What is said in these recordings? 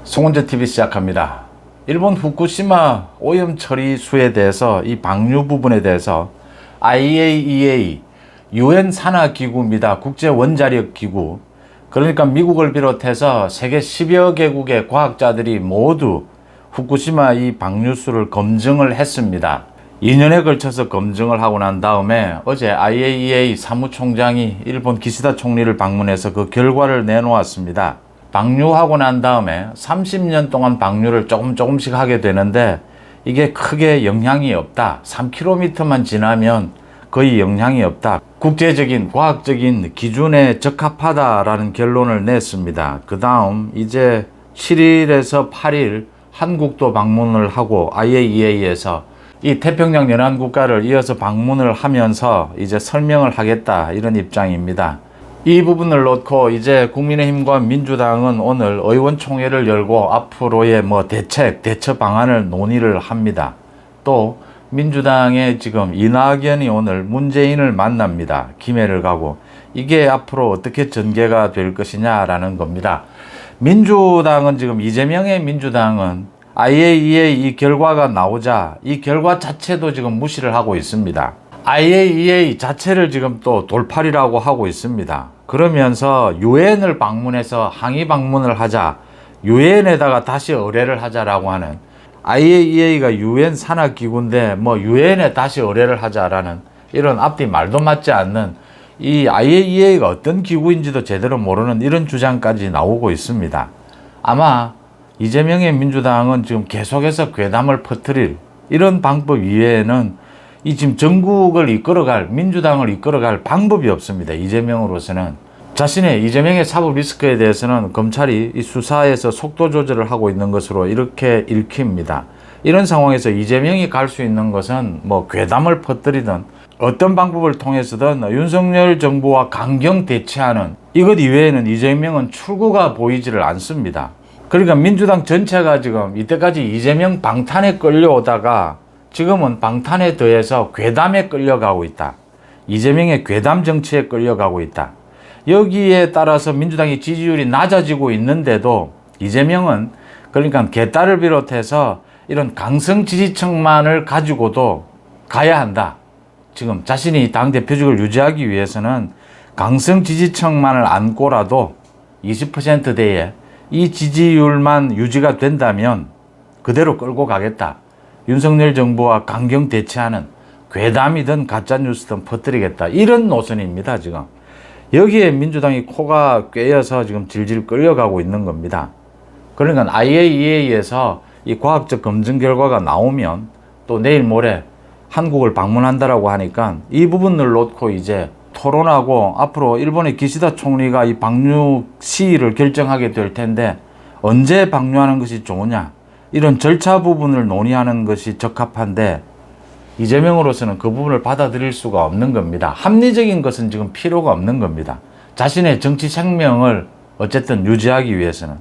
송원재TV 시작합니다. 일본 후쿠시마 오염 처리수에 대해서 이 방류 부분에 대해서 IAEA 유엔 산하기구입니다. 국제 원자력 기구. 그러니까 미국을 비롯해서 세계 10여 개국의 과학자들이 모두 후쿠시마 이 방류수를 검증을 했습니다. 2년에 걸쳐서 검증을 하고 난 다음에 어제 IAEA 사무총장이 일본 기시다 총리를 방문해서 그 결과를 내놓았습니다. 방류하고 난 다음에 30년 동안 방류를 조금씩 하게 되는데 이게 크게 영향이 없다. 3km만 지나면 거의 영향이 없다. 국제적인 과학적인 기준에 적합하다라는 결론을 냈습니다. 그 다음 이제 7일에서 8일 한국도 방문을 하고 IAEA에서 이 태평양 연안 국가를 이어서 방문을 하면서 이제 설명을 하겠다, 이런 입장입니다. 이 부분을 놓고 이제 국민의힘과 민주당은 오늘 의원총회를 열고 앞으로의 대처 방안을 논의를 합니다. 또 민주당의 지금 이낙연이 오늘 문재인을 만납니다. 김해를 가고. 이게 앞으로 어떻게 전개가 될 것이냐라는 겁니다. 민주당은 지금 이재명의 민주당은 IAEA 이 결과가 나오자 이 결과 자체도 지금 무시를 하고 있습니다. IAEA 자체를 지금 또 돌팔이라고 하고 있습니다. 그러면서 유엔을 방문해서 항의 방문을 하자, 유엔에다가 다시 의뢰를 하자라고 하는, IAEA가 유엔 산하기구인데 유엔에 다시 의뢰를 하자라는 이런 앞뒤 말도 맞지 않는, 이 IAEA가 어떤 기구인지도 제대로 모르는 이런 주장까지 나오고 있습니다. 아마 이재명의 민주당은 지금 계속해서 괴담을 퍼뜨릴 이런 방법 이외에는 이 지금 전국을 이끌어갈, 민주당을 이끌어갈 방법이 없습니다. 이재명으로서는. 이재명의 사법 리스크에 대해서는 검찰이 이 수사에서 속도 조절을 하고 있는 것으로 이렇게 읽힙니다. 이런 상황에서 이재명이 갈 수 있는 것은 괴담을 퍼뜨리든 어떤 방법을 통해서든 윤석열 정부와 강경 대치하는 이것 이외에는 이재명은 출구가 보이지를 않습니다. 그러니까 민주당 전체가 지금 이때까지 이재명 방탄에 끌려오다가 지금은 방탄에 더해서 괴담에 끌려가고 있다. 이재명의 괴담 정치에 끌려가고 있다. 여기에 따라서 민주당의 지지율이 낮아지고 있는데도 이재명은 그러니까 개딸을 비롯해서 이런 강성 지지층만을 가지고도 가야 한다. 지금 자신이 당대표직을 유지하기 위해서는 강성 지지층만을 안고라도 20%대에 이 지지율만 유지가 된다면 그대로 끌고 가겠다. 윤석열 정부와 강경 대치하는 괴담이든 가짜뉴스든 퍼뜨리겠다. 이런 노선입니다, 지금. 여기에 민주당이 코가 꿰여서 지금 질질 끌려가고 있는 겁니다. 그러니까 IAEA에서 이 과학적 검증 결과가 나오면 또 내일 모레 한국을 방문한다라고 하니까 이 부분을 놓고 이제 토론하고 앞으로 일본의 기시다 총리가 이 방류 시일을 결정하게 될 텐데 언제 방류하는 것이 좋으냐, 이런 절차 부분을 논의하는 것이 적합한데 이재명으로서는 그 부분을 받아들일 수가 없는 겁니다. 합리적인 것은 지금 필요가 없는 겁니다. 자신의 정치 생명을 어쨌든 유지하기 위해서는.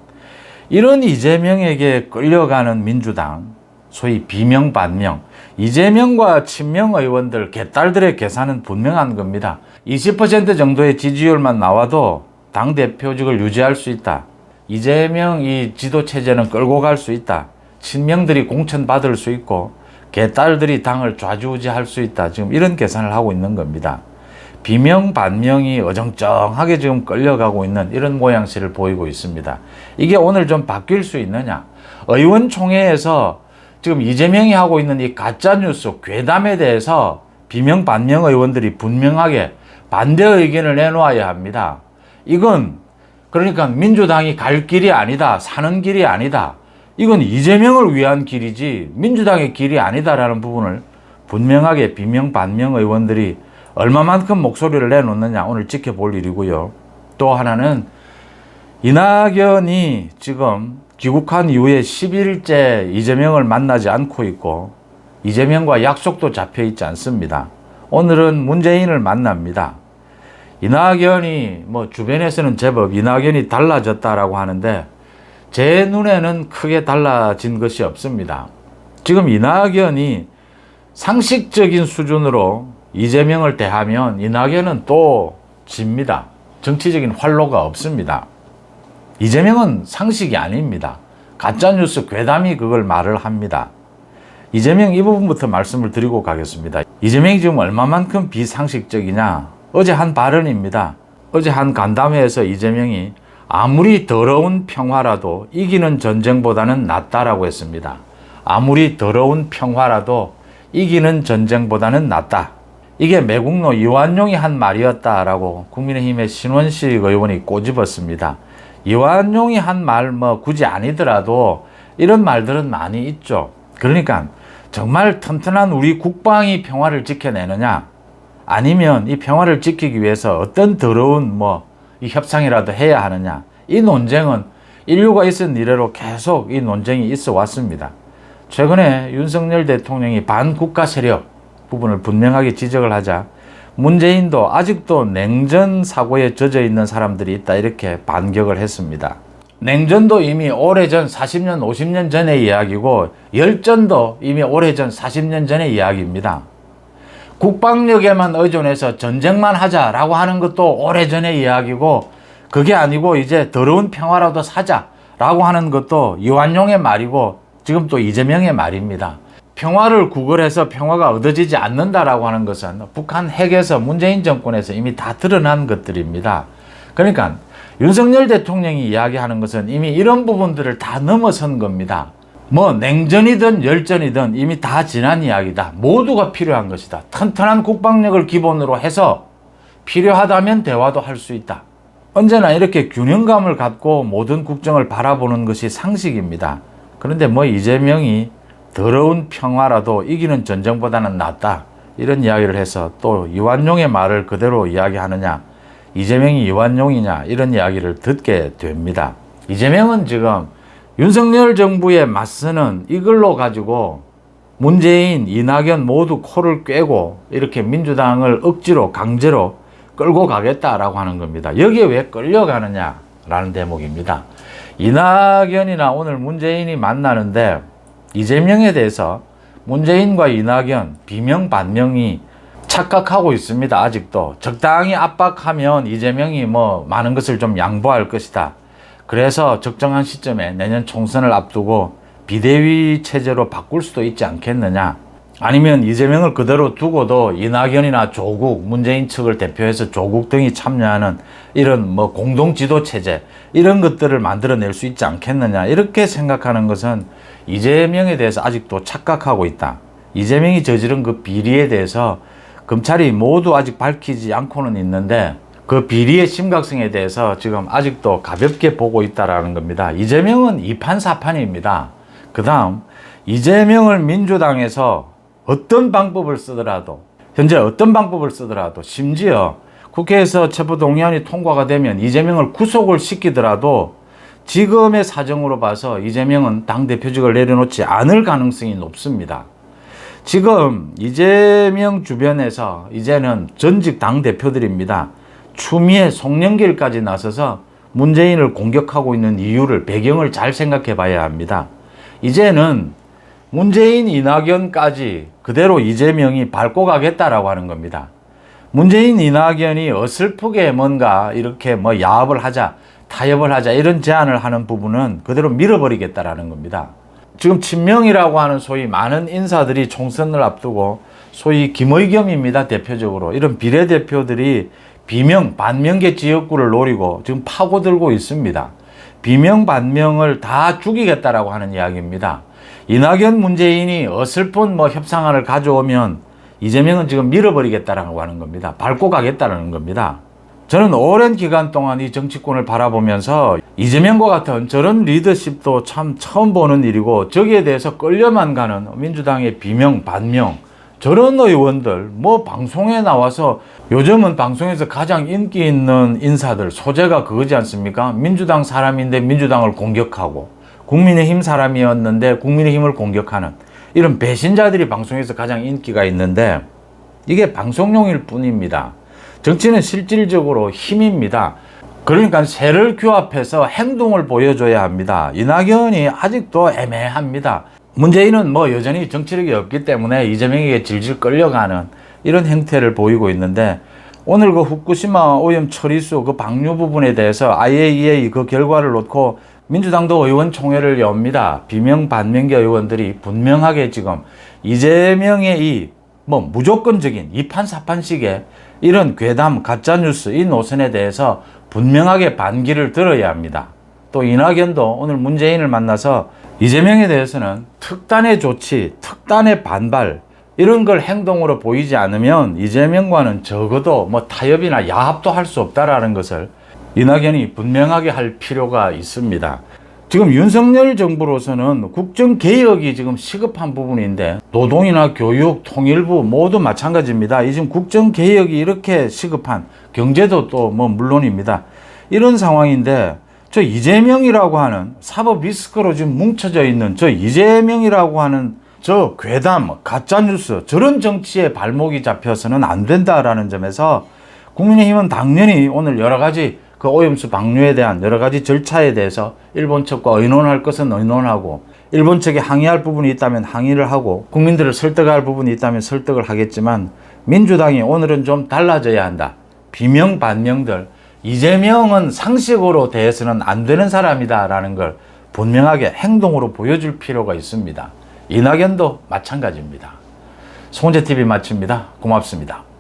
이런 이재명에게 끌려가는 민주당, 소위 비명 반명, 이재명과 친명 의원들 개딸들의 계산은 분명한 겁니다. 20% 정도의 지지율만 나와도 당대표직을 유지할 수 있다. 이재명 이 지도체제는 끌고 갈 수 있다. 친명들이 공천받을 수 있고 개딸들이 당을 좌지우지할 수 있다. 지금 이런 계산을 하고 있는 겁니다. 비명 반명이 어정쩡하게 지금 끌려가고 있는 이런 모양새를 보이고 있습니다. 이게 오늘 좀 바뀔 수 있느냐? 의원총회에서 지금 이재명이 하고 있는 이 가짜뉴스, 괴담에 대해서 비명 반명 의원들이 분명하게 반대 의견을 내놓아야 합니다. 이건 그러니까 민주당이 갈 길이 아니다, 사는 길이 아니다. 이건 이재명을 위한 길이지 민주당의 길이 아니다라는 부분을 분명하게 비명 반명 의원들이 얼마만큼 목소리를 내놓느냐 오늘 지켜볼 일이고요. 또 하나는 이낙연이 지금 귀국한 이후에 10일째 이재명을 만나지 않고 있고 이재명과 약속도 잡혀 있지 않습니다. 오늘은 문재인을 만납니다. 이낙연이 주변에서는 제법 이낙연이 달라졌다라고 하는데 제 눈에는 크게 달라진 것이 없습니다. 지금 이낙연이 상식적인 수준으로 이재명을 대하면 이낙연은 또 집니다. 정치적인 활로가 없습니다. 이재명은 상식이 아닙니다. 가짜뉴스 괴담이 그걸 말을 합니다. 이재명 이 부분부터 말씀을 드리고 가겠습니다. 이재명이 지금 얼마만큼 비상식적이냐. 어제 한 발언입니다. 어제 한 간담회에서 이재명이 아무리 더러운 평화라도 이기는 전쟁보다는 낫다라고 했습니다. 아무리 더러운 평화라도 이기는 전쟁보다는 낫다. 이게 매국노 이완용이 한 말이었다라고 국민의힘의 신원식 의원이 꼬집었습니다. 이완용이 한 말 굳이 아니더라도 이런 말들은 많이 있죠. 그러니까 정말 튼튼한 우리 국방이 평화를 지켜내느냐, 아니면 이 평화를 지키기 위해서 어떤 더러운 이 협상이라도 해야 하느냐, 이 논쟁은 인류가 있은 이래로 계속 이 논쟁이 있어 왔습니다. 최근에 윤석열 대통령이 반국가 세력 부분을 분명하게 지적을 하자 문재인도 아직도 냉전 사고에 젖어 있는 사람들이 있다, 이렇게 반격을 했습니다. 냉전도 이미 오래전 40년 50년 전의 이야기고, 열전도 이미 오래전 40년 전의 이야기입니다. 국방력에만 의존해서 전쟁만 하자라고 하는 것도 오래전의 이야기고, 그게 아니고 이제 더러운 평화라도 사자라고 하는 것도 이완용의 말이고, 지금 또 이재명의 말입니다. 평화를 구걸해서 평화가 얻어지지 않는다라고 하는 것은 북한 핵에서 문재인 정권에서 이미 다 드러난 것들입니다. 그러니까 윤석열 대통령이 이야기하는 것은 이미 이런 부분들을 다 넘어선 겁니다. 냉전이든 열전이든 이미 다 지난 이야기다. 모두가 필요한 것이다. 튼튼한 국방력을 기본으로 해서 필요하다면 대화도 할 수 있다. 언제나 이렇게 균형감을 갖고 모든 국정을 바라보는 것이 상식입니다. 그런데 이재명이 더러운 평화라도 이기는 전쟁보다는 낫다, 이런 이야기를 해서 또 이완용의 말을 그대로 이야기하느냐, 이재명이 이완용이냐, 이런 이야기를 듣게 됩니다. 이재명은 지금 윤석열 정부에 맞서는 이걸로 가지고 문재인, 이낙연 모두 코를 꿰고 이렇게 민주당을 억지로 강제로 끌고 가겠다라고 하는 겁니다. 여기에 왜 끌려가느냐라는 대목입니다. 이낙연이나 오늘 문재인이 만나는데 이재명에 대해서 문재인과 이낙연 비명 반명이 착각하고 있습니다. 아직도 적당히 압박하면 이재명이 많은 것을 좀 양보할 것이다. 그래서 적정한 시점에 내년 총선을 앞두고 비대위 체제로 바꿀 수도 있지 않겠느냐. 아니면 이재명을 그대로 두고도 이낙연이나 조국, 문재인 측을 대표해서 조국 등이 참여하는 이런 공동 지도 체제, 이런 것들을 만들어낼 수 있지 않겠느냐, 이렇게 생각하는 것은 이재명에 대해서 아직도 착각하고 있다. 이재명이 저지른 그 비리에 대해서 검찰이 모두 아직 밝히지 않고는 있는데, 그 비리의 심각성에 대해서 지금 아직도 가볍게 보고 있다라는 겁니다. 이재명은 2판 4판입니다. 그 다음 이재명을 민주당에서 어떤 방법을 쓰더라도, 현재 어떤 방법을 쓰더라도, 심지어 국회에서 체포동의안이 통과가 되면 이재명을 구속을 시키더라도 지금의 사정으로 봐서 이재명은 당대표직을 내려놓지 않을 가능성이 높습니다. 지금 이재명 주변에서 이제는 전직 당대표들입니다. 추미애, 송영길까지 나서서 문재인을 공격하고 있는 이유를, 배경을 잘 생각해 봐야 합니다. 이제는 문재인, 이낙연까지 그대로 이재명이 밟고 가겠다라고 하는 겁니다. 문재인, 이낙연이 어설프게 뭔가 이렇게 야합을 하자, 타협을 하자, 이런 제안을 하는 부분은 그대로 밀어버리겠다라는 겁니다. 지금 친명이라고 하는 소위 많은 인사들이 총선을 앞두고, 소위 김의겸입니다, 대표적으로. 이런 비례대표들이 비명, 반명계 지역구를 노리고 지금 파고들고 있습니다. 비명, 반명을 다 죽이겠다라고 하는 이야기입니다. 이낙연, 문재인이 어설픈 협상안을 가져오면 이재명은 지금 밀어버리겠다라고 하는 겁니다. 밟고 가겠다라는 겁니다. 저는 오랜 기간 동안 이 정치권을 바라보면서 이재명과 같은 저런 리더십도 참 처음 보는 일이고, 저기에 대해서 끌려만 가는 민주당의 비명, 반명, 저런 의원들, 방송에 나와서, 요즘은 방송에서 가장 인기 있는 인사들, 소재가 그거지 않습니까? 민주당 사람인데 민주당을 공격하고, 국민의힘 사람이었는데 국민의힘을 공격하는 이런 배신자들이 방송에서 가장 인기가 있는데, 이게 방송용일 뿐입니다. 정치는 실질적으로 힘입니다. 그러니까 새를 규합해서 행동을 보여줘야 합니다. 이낙연이 아직도 애매합니다. 문재인은 여전히 정치력이 없기 때문에 이재명에게 질질 끌려가는 이런 행태를 보이고 있는데, 오늘 그 후쿠시마 오염 처리수 그 방류 부분에 대해서 IAEA 그 결과를 놓고 민주당도 의원총회를 엽니다. 비명 반명계 의원들이 분명하게 지금 이재명의 이 무조건적인 2판 4판식의 이런 괴담 가짜뉴스 이 노선에 대해서 분명하게 반기를 들어야 합니다. 또 이낙연도 오늘 문재인을 만나서 이재명에 대해서는 특단의 조치, 특단의 반발 이런 걸 행동으로 보이지 않으면 이재명과는 적어도 타협이나 야합도 할 수 없다라는 것을 이낙연이 분명하게 할 필요가 있습니다. 지금 윤석열 정부로서는 국정개혁이 지금 시급한 부분인데 노동이나 교육, 통일부 모두 마찬가지입니다. 이 지금 국정개혁이 이렇게 시급한 경제도 또 물론입니다. 이런 상황인데 저 이재명이라고 하는 사법 리스크로 지금 뭉쳐져 있는 저 이재명이라고 하는 저 괴담, 가짜뉴스 저런 정치에 발목이 잡혀서는 안 된다라는 점에서 국민의힘은 당연히 오늘 여러 가지 그 오염수 방류에 대한 여러 가지 절차에 대해서 일본 측과 의논할 것은 의논하고 일본 측에 항의할 부분이 있다면 항의를 하고 국민들을 설득할 부분이 있다면 설득을 하겠지만 민주당이 오늘은 좀 달라져야 한다. 비명 반명들 이재명은 상식으로 대해서는 안 되는 사람이다라는 걸 분명하게 행동으로 보여줄 필요가 있습니다. 이낙연도 마찬가지입니다. 송재TV 마칩니다. 고맙습니다.